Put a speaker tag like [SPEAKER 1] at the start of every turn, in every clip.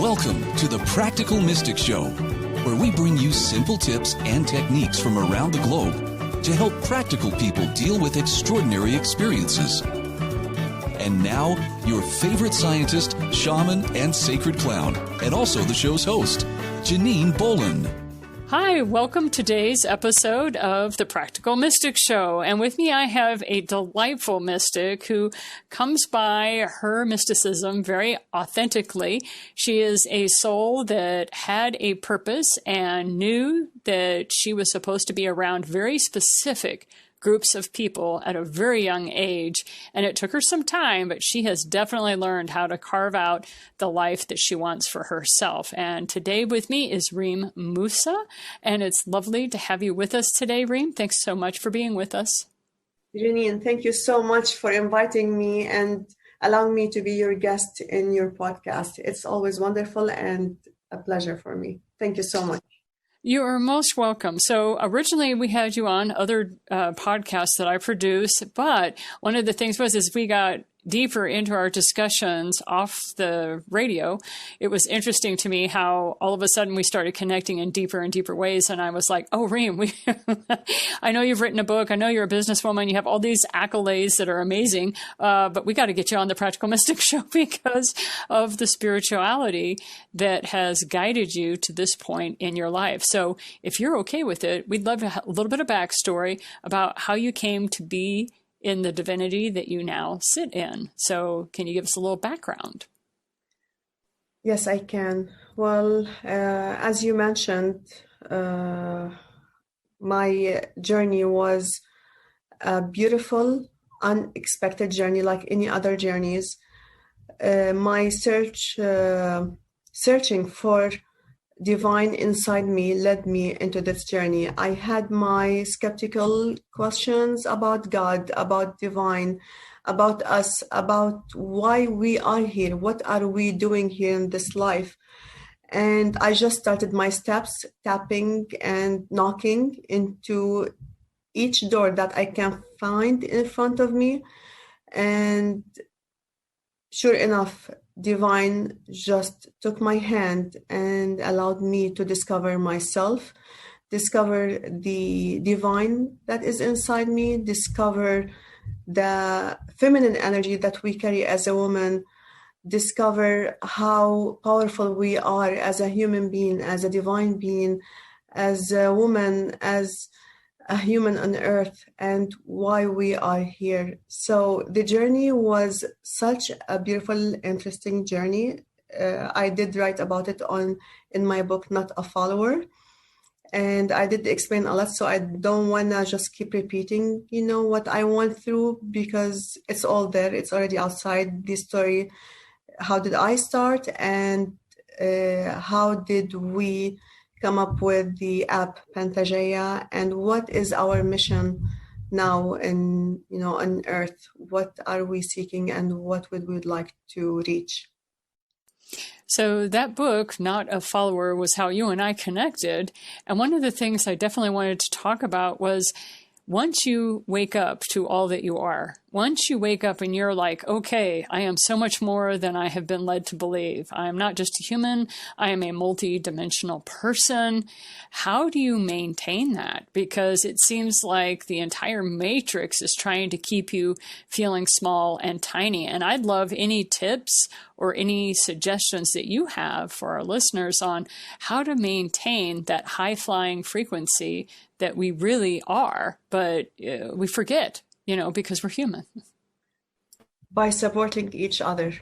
[SPEAKER 1] Welcome to the Practical Mystic Show, where we bring you simple tips and techniques from around the globe to help practical people deal with extraordinary experiences. And now, your favorite scientist, shaman, and sacred clown, and also the show's host, Janine Bolon.
[SPEAKER 2] Hi, welcome to today's episode of the Practical Mystic Show. And with me, I have a delightful mystic who comes by her mysticism very authentically. She is a soul that had a purpose and knew that she was supposed to be around very specific groups of people at a very young age. And it took her some time, but she has definitely learned how to carve out the life that she wants for herself. And today with me is Reem Mousa. And it's lovely to have you with us today, Reem. Thanks so much for being with us.
[SPEAKER 3] Janine, thank you so much for inviting me and allowing me to be your guest in your podcast. It's always wonderful and a pleasure for me. Thank you so much.
[SPEAKER 2] You are most welcome. So originally we had you on other podcasts that I produce, but one of the things was as we got deeper into our discussions off the radio, it was interesting to me how all of a sudden we started connecting in deeper and deeper ways. And I was like, oh, Reem, I know you've written a book. I know you're a businesswoman. You have all these accolades that are amazing. But we got to get you on the Practical Mystic Show because of the spirituality that has guided you to this point in your life. So if you're okay with it, we'd love to have a little bit of backstory about how you came to be in the divinity that you now sit in. So can you give us a little background?
[SPEAKER 3] Yes, I can. Well, as you mentioned, my journey was a beautiful, unexpected journey like any other journeys. My searching for divine inside me led me into this journey. I had my skeptical questions about God, about divine, about us, about why we are here. What are we doing here in this life? And I just started my steps, tapping and knocking into each door that I can find in front of me. And sure enough, divine just took my hand and allowed me to discover myself, discover the divine that is inside me, discover the feminine energy that we carry as a woman, discover how powerful we are as a human being, as a divine being, as a woman, as a human on earth, and why we are here. So the journey was such a beautiful, interesting journey. I did write about it in my book, Not a Follower. And I did explain a lot, so I don't want to just keep repeating, what I went through, because it's all there. It's already outside the story. How did I start, and how did we come up with the app Pantagea, and what is our mission now on earth? What are we seeking, and what would we like to reach?
[SPEAKER 2] So that book, Not a Follower, was how you and I connected. And one of the things I definitely wanted to talk about was once you wake up to all that you are, once you wake up and you're like, okay, I am so much more than I have been led to believe. I am not just a human. I am a multi-dimensional person. How do you maintain that? Because it seems like the entire matrix is trying to keep you feeling small and tiny. And I'd love any tips or any suggestions that you have for our listeners on how to maintain that high-flying frequency that we really are, but we forget, because we're human.
[SPEAKER 3] By supporting each other.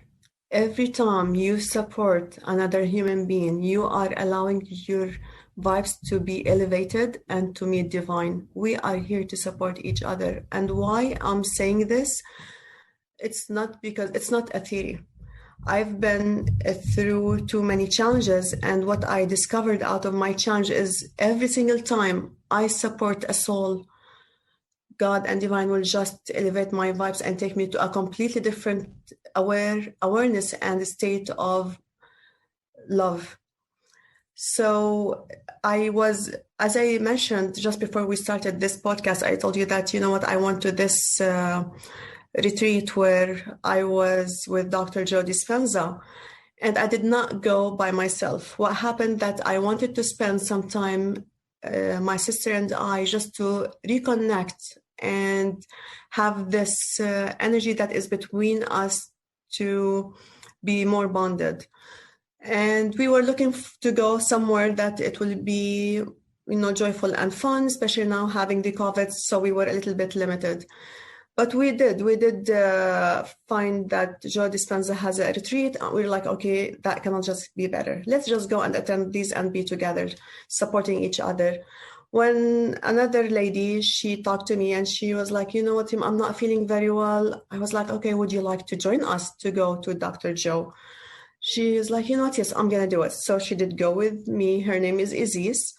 [SPEAKER 3] Every time you support another human being, you are allowing your vibes to be elevated and to meet divine. We are here to support each other. And why I'm saying this, it's not a theory. I've been through too many challenges, and what I discovered out of my challenge is every single time I support a soul, God and divine will just elevate my vibes and take me to a completely different awareness and state of love. So as I mentioned just before we started this podcast, I told you that, I went to this retreat where I was with Dr. Joe Dispenza. And I did not go by myself. What happened that I wanted to spend some time, my sister and I, just to reconnect and have this energy that is between us to be more bonded. And we were looking to go somewhere that it will be, joyful and fun, especially now having the COVID. So we were a little bit limited. But we did find that Joe Dispenza has a retreat. We were like, okay, that cannot just be better. Let's just go and attend these and be together, supporting each other. When another lady, she talked to me and she was like, you know what, Tim, I'm not feeling very well. I was like, okay, would you like to join us to go to Dr. Joe? She is like, you know what, yes, I'm going to do it. So she did go with me. Her name is Aziz.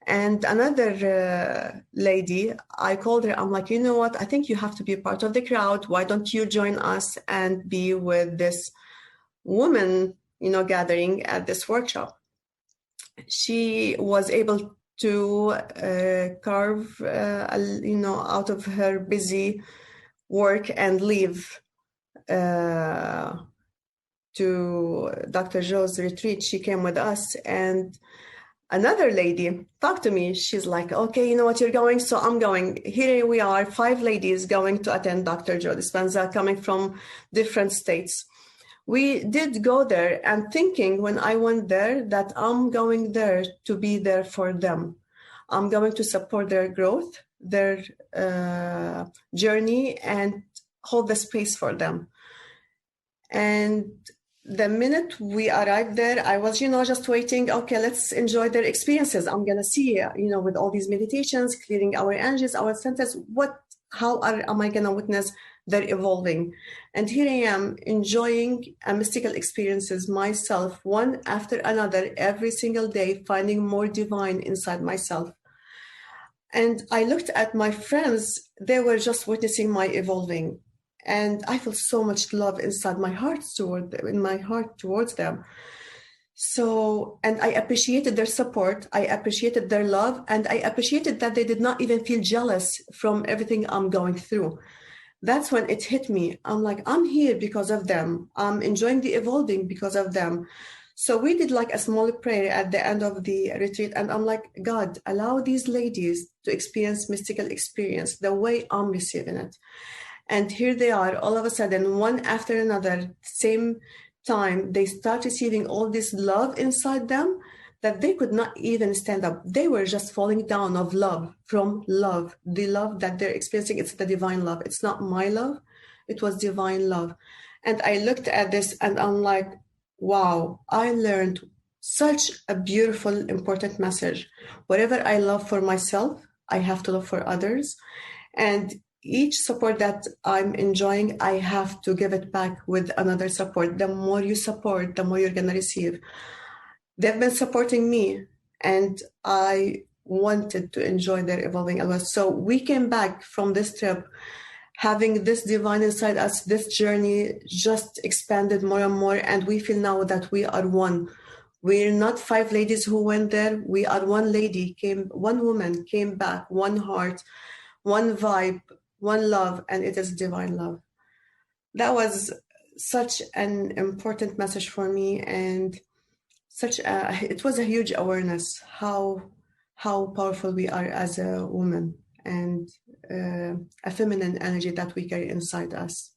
[SPEAKER 3] And another lady, I called her. I'm like, you know what? I think you have to be part of the crowd. Why don't you join us and be with this woman, gathering at this workshop? She was able to carve, out of her busy work and leave to Dr. Joe's retreat. She came with us, and another lady talked to me. She's like, okay, you know what, you're going, so I'm going. Here we are, 5 ladies going to attend Dr. Joe Dispenza, coming from different states. We did go there and thinking when I went there that I'm going there to be there for them. I'm going to support their growth, their journey, and hold the space for them. And the minute we arrived there, I was, just waiting. Okay, let's enjoy their experiences. I'm going to see, with all these meditations, clearing our energies, our centers, how am I going to witness their evolving? And here I am enjoying mystical experiences myself, one after another, every single day, finding more divine inside myself. And I looked at my friends, they were just witnessing my evolving. And I feel so much love inside my heart towards them. So, and I appreciated their support. I appreciated their love. And I appreciated that they did not even feel jealous from everything I'm going through. That's when it hit me. I'm like, I'm here because of them. I'm enjoying the evolving because of them. So we did like a small prayer at the end of the retreat. And I'm like, God, allow these ladies to experience mystical experience the way I'm receiving it. And here they are, all of a sudden, one after another, same time, they start receiving all this love inside them that they could not even stand up. They were just falling down of love, from love. The love that they're experiencing, it's the divine love. It's not my love, it was divine love. And I looked at this and I'm like, wow, I learned such a beautiful, important message. Whatever I love for myself, I have to love for others. And each support that I'm enjoying, I have to give it back with another support. The more you support, the more you're going to receive. They've been supporting me, and I wanted to enjoy their evolving as well. So we came back from this trip having this divine inside us. This journey just expanded more and more, and we feel now that we are one. We're not 5 ladies who went there. We are one woman came back, one heart, one vibe, one love, and it is divine love. That was such an important message for me, and it was a huge awareness how powerful we are as a woman, and a feminine energy that we carry inside us.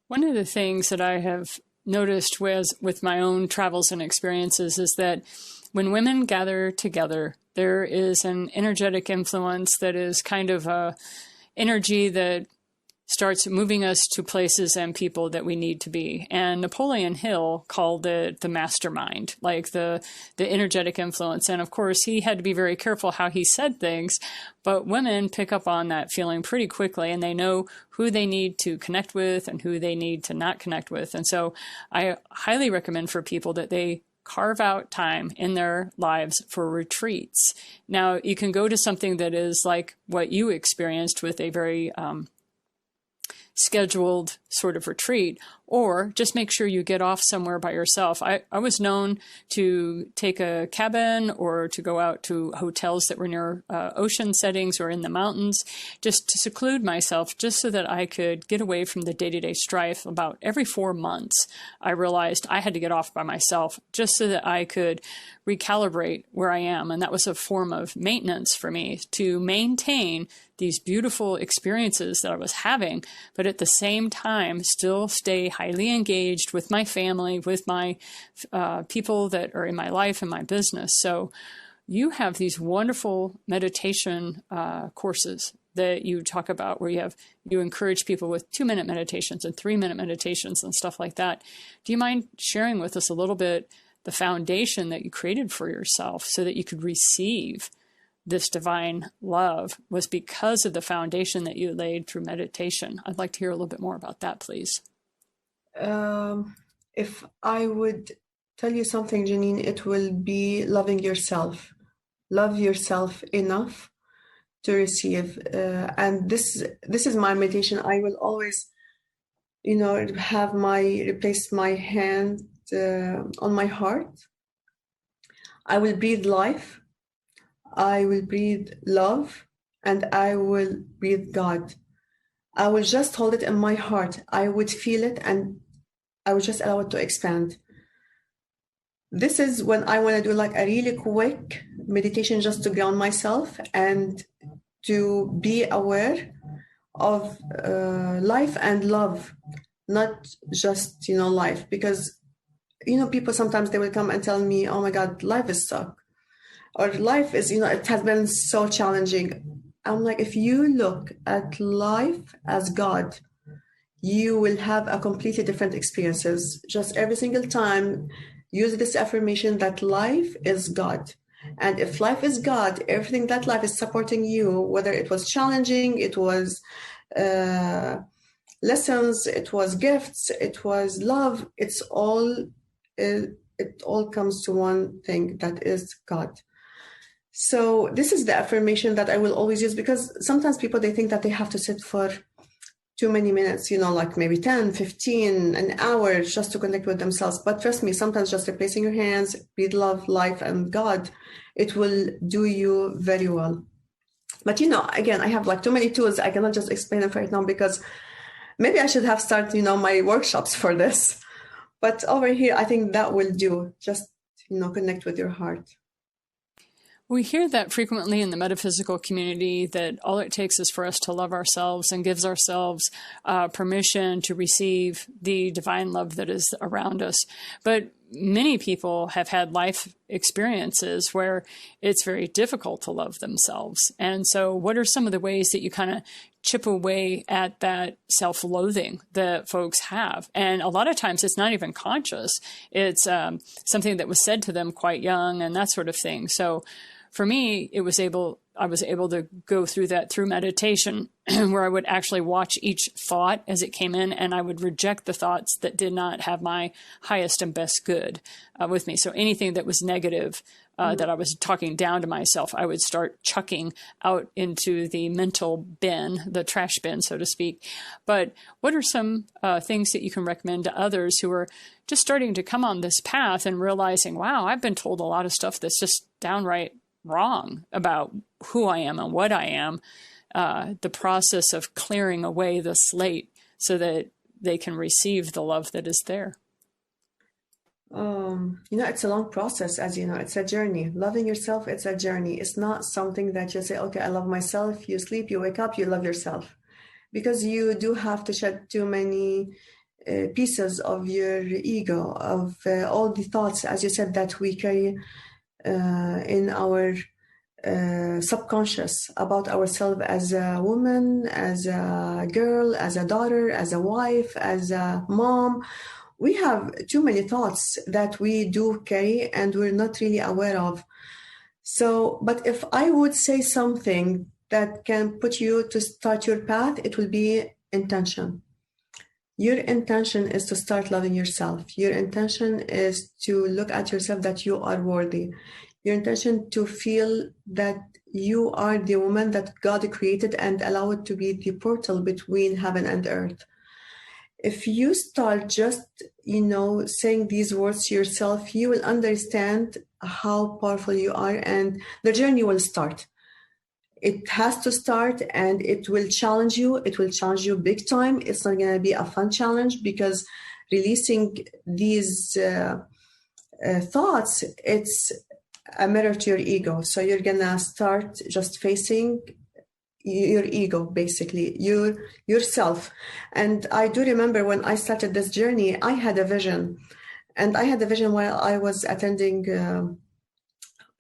[SPEAKER 2] One of the things that I have noticed with my own travels and experiences is that when women gather together, there is an energetic influence that is kind of a energy that starts moving us to places and people that we need to be. And Napoleon Hill called it the mastermind, like the energetic influence. And of course, he had to be very careful how he said things, but women pick up on that feeling pretty quickly, and they know who they need to connect with and who they need to not connect with. And so I highly recommend for people that they carve out time in their lives for retreats. Now, you can go to something that is like what you experienced with a very scheduled sort of retreat, or just make sure you get off somewhere by yourself. I was known to take a cabin or to go out to hotels that were near ocean settings or in the mountains, just to seclude myself, just so that I could get away from the day-to-day strife. About every 4 months, I realized I had to get off by myself just so that I could recalibrate where I am. And that was a form of maintenance for me, to maintain these beautiful experiences that I was having, but at the same time, still stay highly engaged with my family, with my people that are in my life and my business. So you have these wonderful meditation courses that you talk about, where you encourage people with 2-minute meditations and 3-minute meditations and stuff like that. Do you mind sharing with us a little bit the foundation that you created for yourself so that you could receive this divine love was because of the foundation that you laid through meditation? I'd like to hear a little bit more about that, please.
[SPEAKER 3] If I would tell you something, Janine, it will be loving yourself. Love yourself enough to receive. And this is my meditation. I will always, have replace my hand on my heart. I will breathe life. I will breathe love, and I will breathe God. I will just hold it in my heart. I would feel it, and I would just allow it to expand. This is when I want to do like a really quick meditation, just to ground myself and to be aware of life and love, not just, life. Because, people sometimes they will come and tell me, oh my God, life is suck. Or life is, it has been so challenging. I'm like, if you look at life as God, you will have a completely different experiences. Just every single time, use this affirmation that life is God. And if life is God, everything that life is supporting you, whether it was challenging, it was lessons, it was gifts, it was love, it all comes to one thing, that is God. So this is the affirmation that I will always use, because sometimes people, they think that they have to sit for too many minutes, like maybe 10, 15, an hour just to connect with themselves. But trust me, sometimes just replacing your hands, breathe love, life, and God, it will do you very well. But, again, I have like too many tools. I cannot just explain it right now, because maybe I should have started, my workshops for this. But over here, I think that will do. Just, connect with your heart.
[SPEAKER 2] We hear that frequently in the metaphysical community, that all it takes is for us to love ourselves, and gives ourselves permission to receive the divine love that is around us. But many people have had life experiences where it's very difficult to love themselves. And so what are some of the ways that you kind of chip away at that self-loathing that folks have? And a lot of times it's not even conscious. It's something that was said to them quite young and that sort of thing. So for me, I was able to go through that through meditation, where I would actually watch each thought as it came in, and I would reject the thoughts that did not have my highest and best good with me. So anything that was negative, that I was talking down to myself, I would start chucking out into the mental bin, the trash bin, so to speak. But what are some things that you can recommend to others who are just starting to come on this path and realizing, wow, I've been told a lot of stuff that's just downright wrong about who I am and what I am, the process of clearing away the slate so that they can receive the love that is there?
[SPEAKER 3] It's a long process, as you know. It's a journey. Loving yourself, it's a journey. It's not something that you say, okay, I love myself. You sleep, you wake up, you love yourself. Because you do have to shed too many pieces of your ego, of all the thoughts, as you said, that we carry in our subconscious about ourselves as a woman, as a girl, as a daughter, as a wife, as a mom. We have too many thoughts that we do carry and we're not really aware of. So, but if I would say something that can put you to start your path, it will be intention. Your intention is to start loving yourself. Your intention is to look at yourself that you are worthy. Your intention to feel that you are the woman that God created and allow it to be the portal between heaven and earth. If you start just, saying these words to yourself, you will understand how powerful you are, and the journey will start. It has to start, and it will challenge you. It will challenge you big time. It's not going to be a fun challenge, because releasing these thoughts, it's a mirror to your ego. So you're going to start just facing your ego, basically, yourself. And I do remember when I started this journey, I had a vision. And I had a vision while I was attending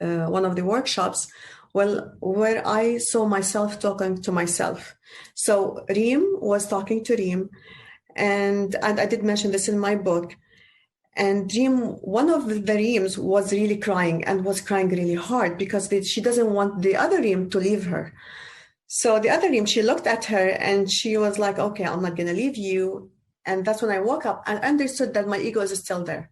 [SPEAKER 3] one of the workshops, where I saw myself talking to myself. So Reem was talking to Reem, and I did mention this in my book. And Reem, one of the Reems was really crying, and was crying really hard, because she doesn't want the other Reem to leave her. So the other Reem, she looked at her and she was like, okay, I'm not going to leave you. And that's when I woke up and understood that my ego is still there.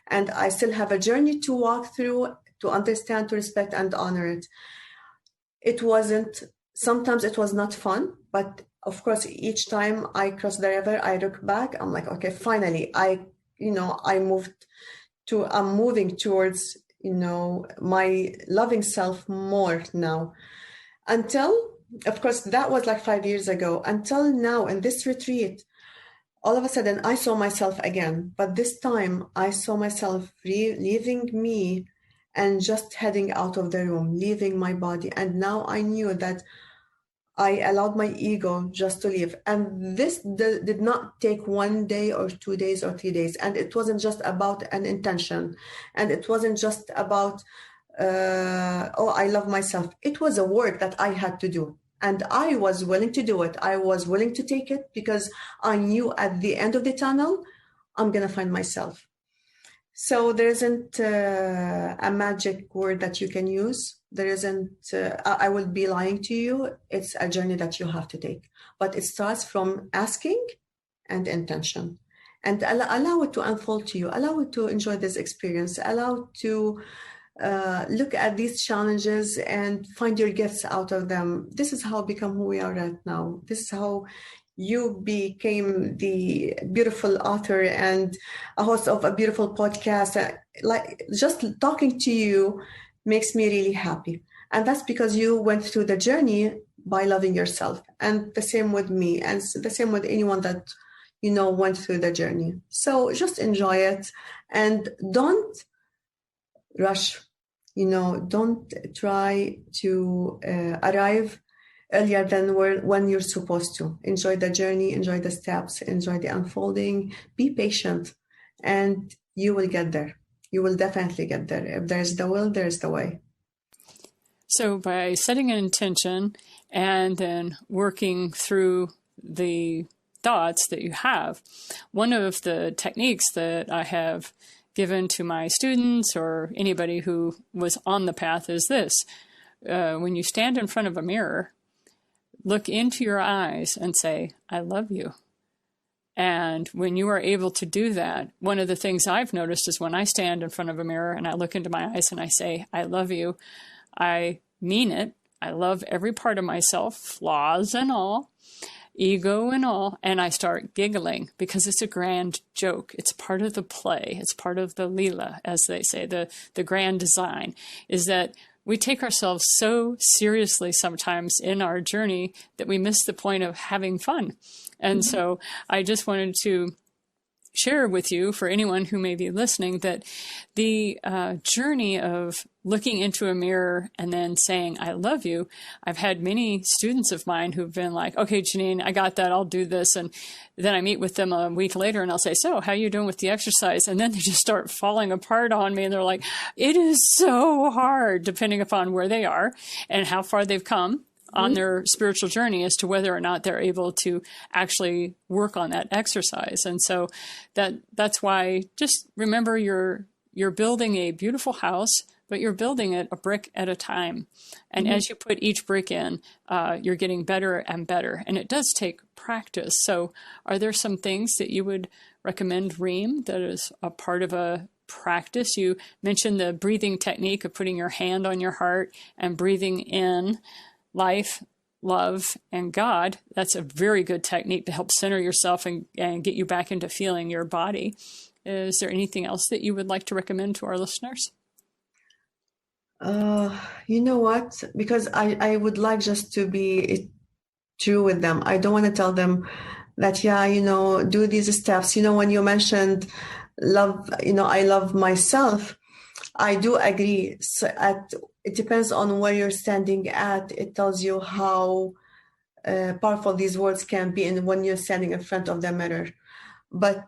[SPEAKER 3] And I still have a journey to walk through, to understand, to respect, and honor it. Sometimes it was not fun, but of course, each time I cross the river, I look back, I'm like, okay, finally, I'm moving towards, my loving self more now. Until, of course, that was like 5 years ago. Until now, in this retreat, all of a sudden, I saw myself again. But this time, I saw myself leaving me and just heading out of the room, leaving my body. And now I knew that I allowed my ego just to leave. And this did not take 1 day or 2 days or 3 days. And it wasn't just about an intention. And it wasn't just about, I love myself. It was a work that I had to do. And I was willing to do it. I was willing to take it, because I knew at the end of the tunnel, I'm going to find myself. So there isn't a magic word that you can use. There isn't, I will be lying to you. It's a journey that you have to take. But it starts from asking and intention. And allow it to unfold to you. Allow it to enjoy this experience. Allow it to look at these challenges and find your gifts out of them. This is how we become who we are right now. This is how you became the beautiful author and a host of a beautiful podcast. Like, just talking to you makes me really happy. And that's because you went through the journey by loving yourself. And the same with me, and the same with anyone that, went through the journey. So just enjoy it, and don't rush. Don't try to arrive earlier than when you're supposed to. Enjoy the journey, enjoy the steps, enjoy the unfolding, be patient, and you will get there. You will definitely get there. If there's the will, there's the way.
[SPEAKER 2] So by setting an intention and then working through the thoughts that you have, one of the techniques that I have given to my students or anybody who was on the path is this. When you stand in front of a mirror, look into your eyes and say, I love you. And when you are able to do that, one of the things I've noticed is when I stand in front of a mirror and I look into my eyes and I say, I love you, I mean it. I love every part of myself, flaws and all, ego and all, and I start giggling because it's a grand joke. It's part of the play. It's part of the Leela, as they say, the grand design, is that we take ourselves so seriously sometimes in our journey that we miss the point of having fun. And so I just wanted to share with you, for anyone who may be listening, that the journey of looking into a mirror and then saying, I love you. I've had many students of mine who've been like, okay, Janine, I got that. I'll do this. And then I meet with them a week later and I'll say, so how are you doing with the exercise? And then they just start falling apart on me. And they're like, it is so hard, depending upon where they are and how far they've come on their spiritual journey as to whether or not they're able to actually work on that exercise. And so that's why just remember you're building a beautiful house, but you're building it a brick at a time. And as you put each brick in, you're getting better and better. And it does take practice. So are there some things that you would recommend, Reem, that is a part of a practice? You mentioned the breathing technique of putting your hand on your heart and breathing in life, love, and God, that's a very good technique to help center yourself and get you back into feeling your body. Is there anything else that you would like to recommend to our listeners?
[SPEAKER 3] You know what? Because I would like just to be true with them. I don't want to tell them that, do these steps. When you mentioned love, I love myself. I do agree. So it depends on where you're standing at. It tells you how powerful these words can be when you're standing in front of the mirror. But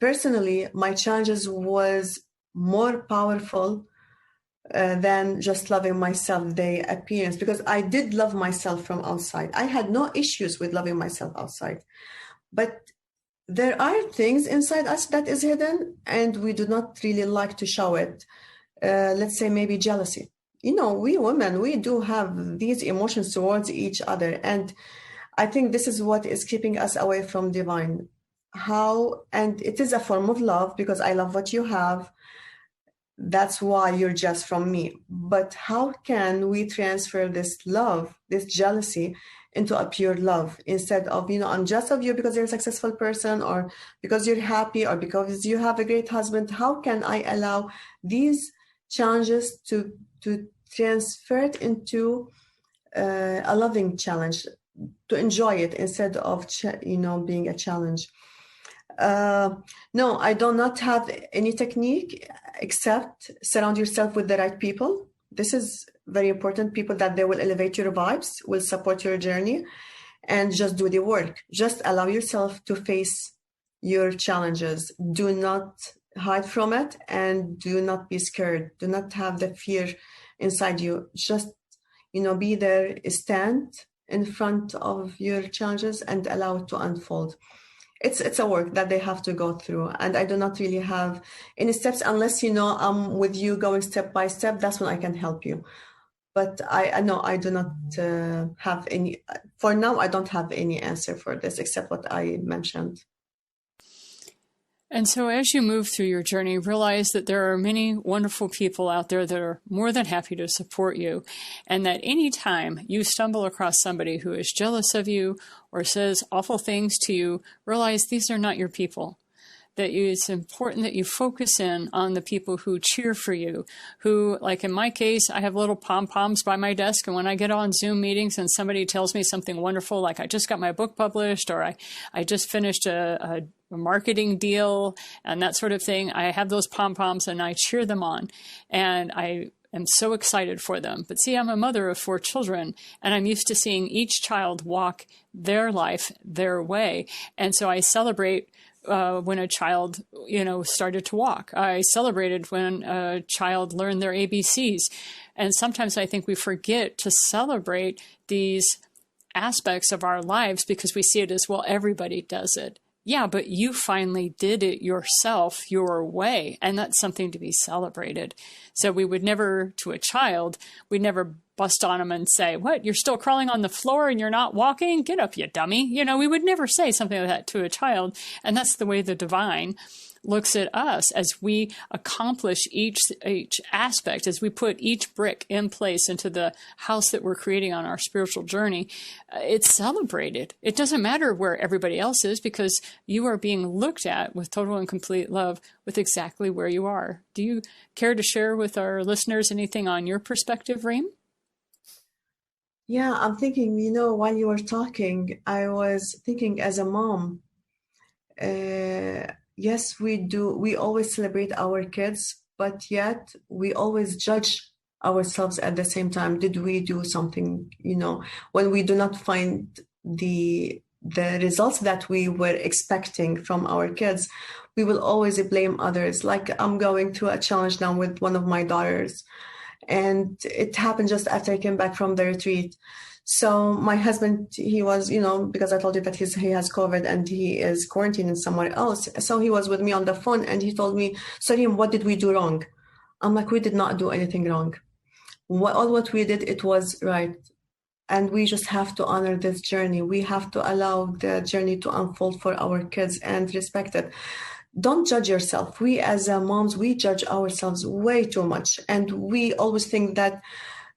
[SPEAKER 3] personally, my challenges was more powerful than just loving myself, the appearance, because I did love myself from outside. I had no issues with loving myself outside. But there are things inside us that is hidden and we do not really like to show it. Let's say maybe jealousy. We women, we do have these emotions towards each other. And I think this is what is keeping us away from divine. And it is a form of love because I love what you have. That's why you're just from me. But how can we transfer this love, this jealousy, into a pure love instead of, I'm just of you because you're a successful person or because you're happy or because you have a great husband? How can I allow these challenges to transfer it into a loving challenge, to enjoy it instead of, being a challenge? No, I do not have any technique except surround yourself with the right people. This is very important. People that they will elevate your vibes, will support your journey, and just do the work. Just allow yourself to face your challenges. Do not hide from it and do not be scared. Do not have the fear inside you. Just, be there, stand in front of your challenges and allow it to unfold. It's a work that they have to go through. And I do not really have any steps unless, I'm with you going step by step. That's when I can help you. But I know I do not have any, for now, I don't have any answer for this except what I mentioned.
[SPEAKER 2] And so as you move through your journey, realize that there are many wonderful people out there that are more than happy to support you. And that anytime you stumble across somebody who is jealous of you or says awful things to you, realize these are not your people. That it's important that you focus in on the people who cheer for you, who, like in my case, I have little pom-poms by my desk. And when I get on Zoom meetings and somebody tells me something wonderful, like I just got my book published or I just finished a marketing deal and that sort of thing, I have those pom-poms and I cheer them on. And I am so excited for them. But see, I'm a mother of 4 children and I'm used to seeing each child walk their life their way. And so I celebrate when a child, started to walk. I celebrated when a child learned their ABCs. And sometimes I think we forget to celebrate these aspects of our lives because we see it as, well, everybody does it. Yeah, but you finally did it yourself, your way, and that's something to be celebrated. So we would never, to a child, we'd never bust on them and say, what, you're still crawling on the floor and you're not walking? Get up, you dummy. We would never say something like that to a child. And that's the way the divine looks at us as we accomplish each aspect, as we put each brick in place into the house that we're creating on our spiritual journey. It's celebrated. It doesn't matter where everybody else is because you are being looked at with total and complete love with exactly where you are. Do you care to share with our listeners anything on your perspective, Reem?
[SPEAKER 3] Yeah, I'm thinking, while you were talking, I was thinking as a mom, yes, we do. We always celebrate our kids, but yet we always judge ourselves at the same time. Did we do something, when we do not find the results that we were expecting from our kids, we will always blame others. Like I'm going through a challenge now with one of my daughters, and it happened just after I came back from the retreat. So my husband, he was, because I told you that he has COVID and he is quarantining somewhere else. So he was with me on the phone and he told me, so Reem, what did we do wrong? I'm like, we did not do anything wrong. All what we did, it was right. And we just have to honor this journey. We have to allow the journey to unfold for our kids and respect it. Don't judge yourself. We as moms, we judge ourselves way too much. And we always think that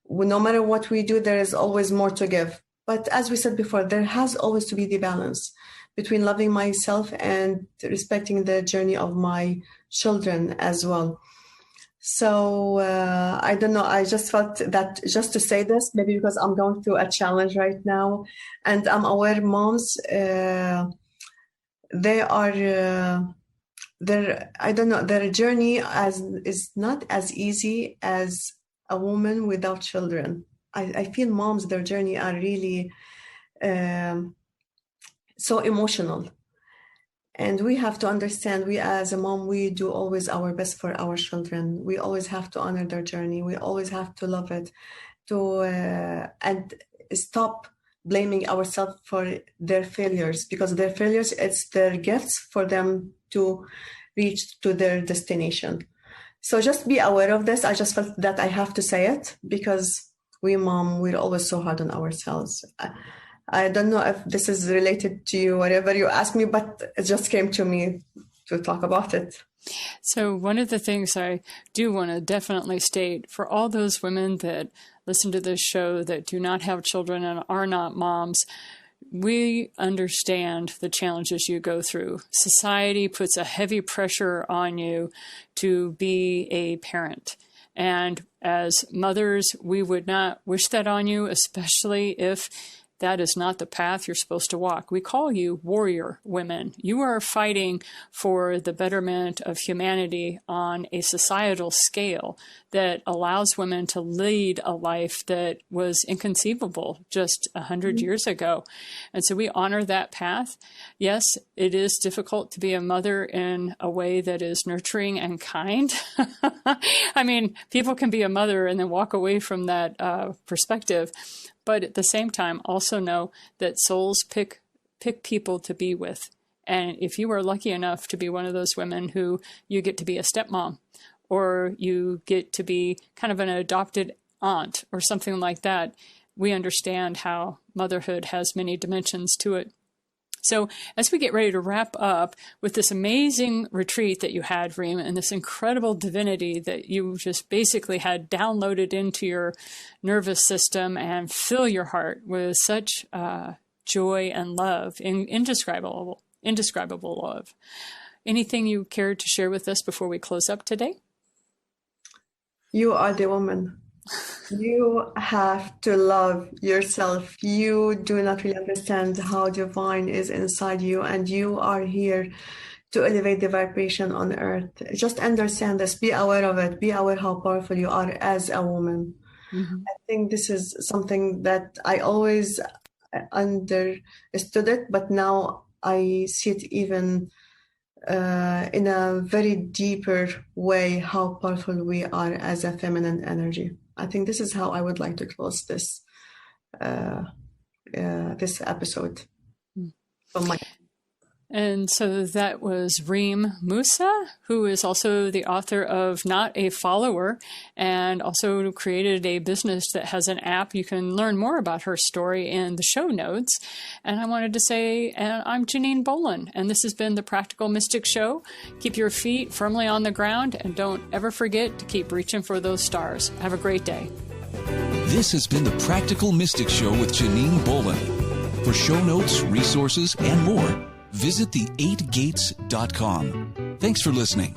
[SPEAKER 3] no matter what we do, there is always more to give. But as we said before, there has always to be the balance between loving myself and respecting the journey of my children as well. So I don't know, I just felt that just to say this, maybe because I'm going through a challenge right now, and I'm aware moms, they are, I don't know, their journey is not as easy as a woman without children. I feel moms, their journey are really so emotional. And we have to understand, we as a mom, we do always our best for our children. We always have to honor their journey. We always have to love it, and stop blaming ourselves for their failures, because their failures, it's their gifts for them to reach to their destination. So just be aware of this. I just felt that I have to say it, because we mom, we're always so hard on ourselves. I don't know if this is related to you, whatever you asked me, but it just came to me to talk about it.
[SPEAKER 2] So one of the things I do want to definitely state for all those women that listen to this show that do not have children and are not moms, we understand the challenges you go through. Society puts a heavy pressure on you to be a parent. And as mothers, we would not wish that on you, especially if that is not the path you're supposed to walk. We call you warrior women. You are fighting for the betterment of humanity on a societal scale that allows women to lead a life that was inconceivable just 100 years ago. And so we honor that path. Yes, it is difficult to be a mother in a way that is nurturing and kind. I mean, people can be a mother and then walk away from that perspective. But at the same time, also know that souls pick people to be with. And if you are lucky enough to be one of those women who you get to be a stepmom, or you get to be kind of an adopted aunt or something like that, we understand how motherhood has many dimensions to it. So as we get ready to wrap up with this amazing retreat that you had, Reem, and this incredible divinity that you just basically had downloaded into your nervous system and fill your heart with such joy and love, indescribable love. Anything you cared to share with us before we close up today?
[SPEAKER 3] You are the woman. You have to love yourself. You do not really understand how divine is inside you, and you are here to elevate the vibration on earth. Just understand this. Be aware of it. Be aware how powerful you are as a woman. Mm-hmm. I think this is something that I always understood it, but now I see it even in a very deeper way, how powerful we are as a feminine energy. I think this is how I would like to close this this episode.
[SPEAKER 2] And so that was Reem Mousa, who is also the author of Not a Follower, and also created a business that has an app. You can learn more about her story in the show notes. And I wanted to say, I'm Janine Bolon, and this has been the Practical Mystic Show. Keep your feet firmly on the ground, and don't ever forget to keep reaching for those stars. Have a great day.
[SPEAKER 1] This has been the Practical Mystic Show with Janine Bolon. For show notes, resources, and more, visit the8gates.com. Thanks for listening.